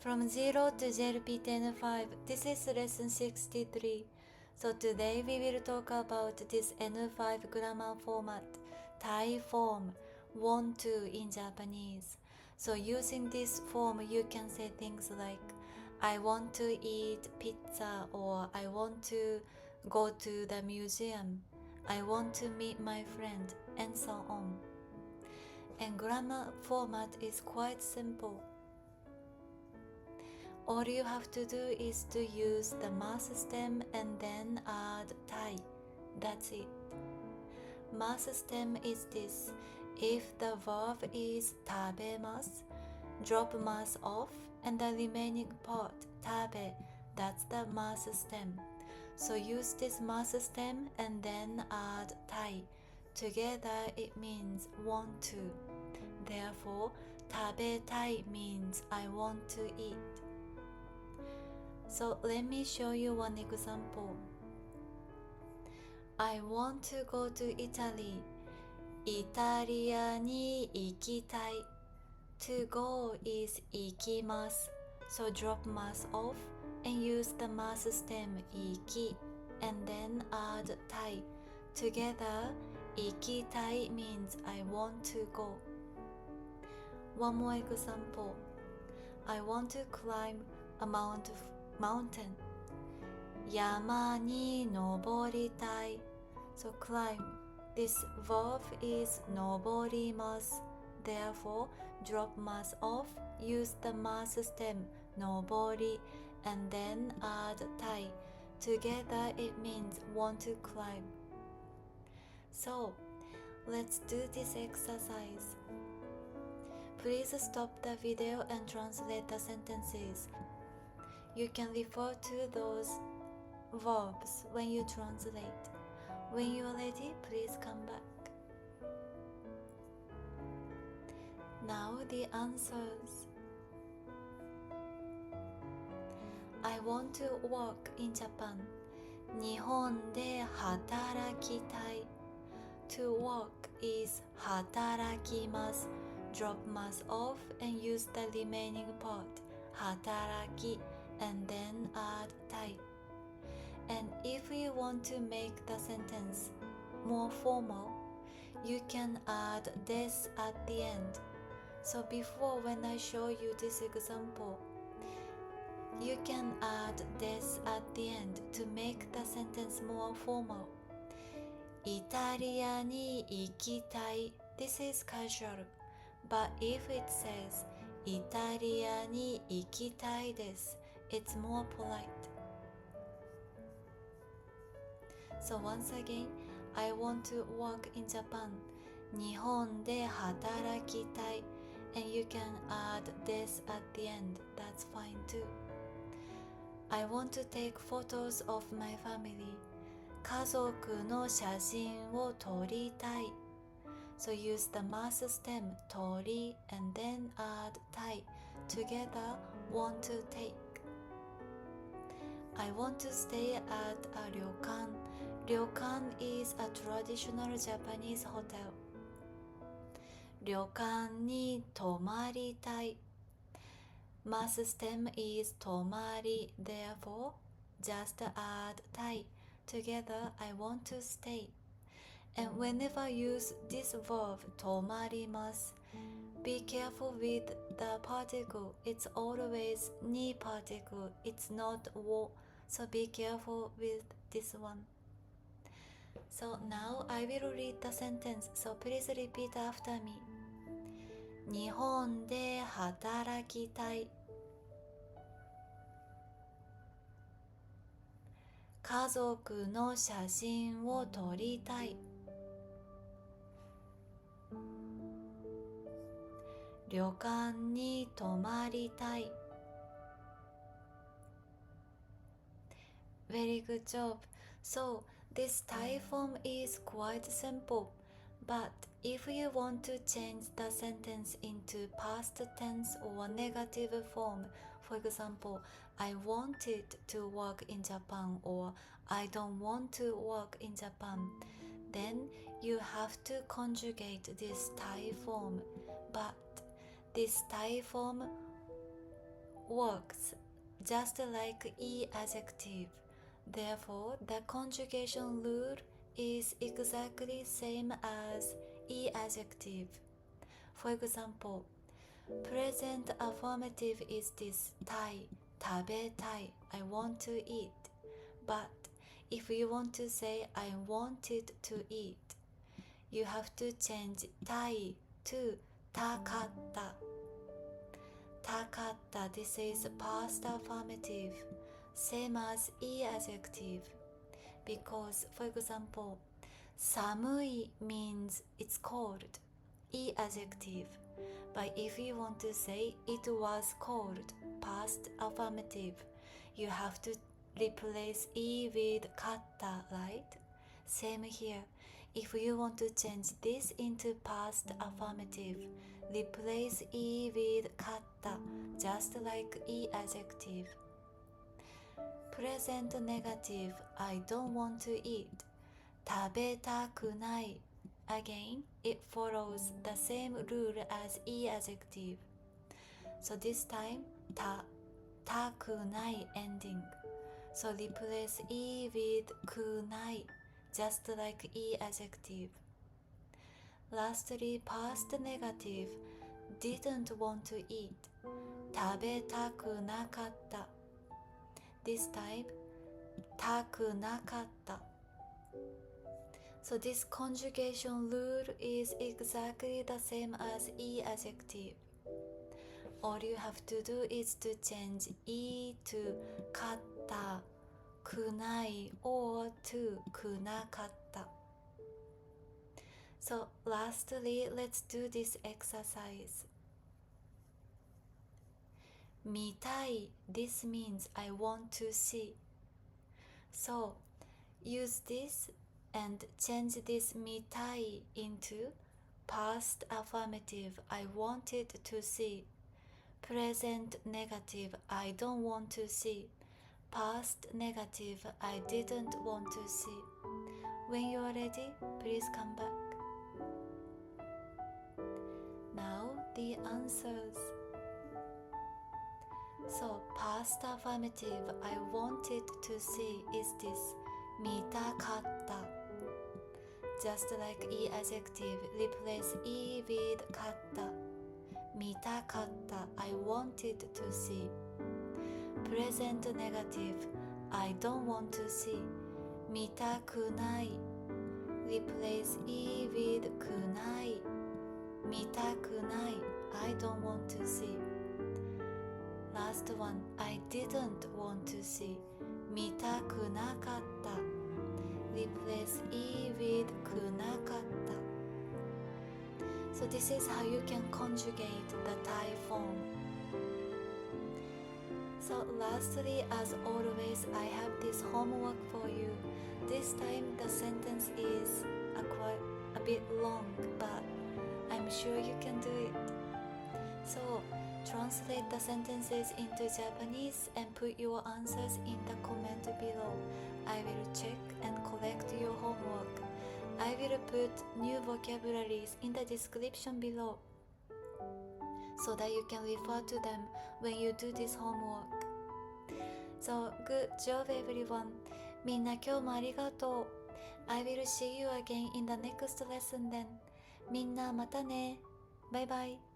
From 0 to JLPT N5, this is lesson 63. So today we will talk about this N5 grammar format, tai-form, want to in Japanese. So using this form, you can say things like, I want to eat pizza, or I want to go to the museum, I want to meet my friend, and so on. And grammar format is quite simple. All you have to do is to use the mas stem and then add tai. That's it. Mas stem is this. If the verb is tabemas, drop mas off, and the remaining part, tabe, that's the mas stem. So use this mas stem and then add tai. Together it means want to. Therefore, tabetai means I want to eat. So let me show you one example. I want to go to Italy. イタリアに行きたい. To go is 行きます. So drop mas off and use the mas stem 行き and then add たい. Together, 行きたい means I want to go. One more example. I want to climb a mountain. 山に登りたい. So climb. This verb is 登ります. Therefore, drop mas off, use the mas stem 登り and then add たい. Together it means want to climb. So, let's do this exercise. Please stop the video and translate the sentences. You can refer to those verbs when you translate. When you are ready, please come back. Now the answers. I want to work in Japan. 日本で働きたい. To work is 働きます. Drop mas off and use the remaining part 働き and then add たい. And if you want to make the sentence more formal, you can add des at the end. So before, when I show you this example, you can add des at the end to make the sentence more formal. イタリアに行きたい. This is casual. But if it says イタリアに行きたいです, it's more polite. So once again, I want to work in Japan. 日本で働きたい. And you can add this at the end. That's fine too. I want to take photos of my family. 家族の写真を撮りたい. So use the mas stem 撮り and then add たい. Together, want to take. I want to stay at a 旅館. 旅館 is a traditional Japanese hotel. 旅館に泊まりたい. Mas stem is 泊まり. Therefore, just add たい. Together, I want to stay. And whenever use this verb 泊まります, be careful with the particle. It's always に particle. It's not を. So be careful with this one. So now I will read the sentence. So please repeat after me. 日本で働きたい. 家族の写真を撮りたい. 旅館に泊まりたい. Very good job. So, this Thai form is quite simple. But if you want to change the sentence into past tense or negative form, for example, I wanted to work in Japan or I don't want to work in Japan, then you have to conjugate this Thai form. But this tai-form works just like e adjective. Therefore, the conjugation rule is exactly same as e adjective. For example, present affirmative is this tai, tabetai, I want to eat. But if you want to say I wanted to eat, you have to change tai to takatta. Takatta, this is past affirmative, same as e adjective. Because, for example, samui means it's cold, e adjective. But if you want to say it was cold, past affirmative, you have to replace e with katta, right? Same here. If you want to change this into past affirmative, replace e with katta, just like e adjective. Present negative, I don't want to eat. 食べたくない. Again, it follows the same rule as e adjective. So this time, たくない ending. So replace e with くない, just like e adjective. Lastly, past negative, didn't want to eat. 食べたくなかった. This time, たくなかった. So this conjugation rule is exactly the same as e adjective. All you have to do is to change e to かった、くない or to くなかった. So lastly, let's do this exercise. 見たい, this means I want to see. So use this and change this 見たい into past affirmative, I wanted to see. Present negative, I don't want to see. Past negative, I didn't want to see. When you are ready, please come back. Now the answers. So past affirmative, I wanted to see is this 見たかった. Just like e adjective, replace e with かった. 見たかった I wanted to see. Present negative, I don't want to see. 見たくない Replace e with くない 見たくない I don't want to see. Last one, I didn't want to see. 見たくなかった Replace e with くなかった. So this is how you can conjugate the tai-form. So lastly, as always, I have this homework for you. This time the sentence is a bit long, but I'm sure you can do it. So translate the sentences into Japanese and put your answers in the comment below. I will check and collect your homework. I will put new vocabularies in the description below so that you can refer to them when you do this homework. So good job everyone. みんな今日もありがとう. I will see you again in the next lesson then. みんなまたね. Bye bye.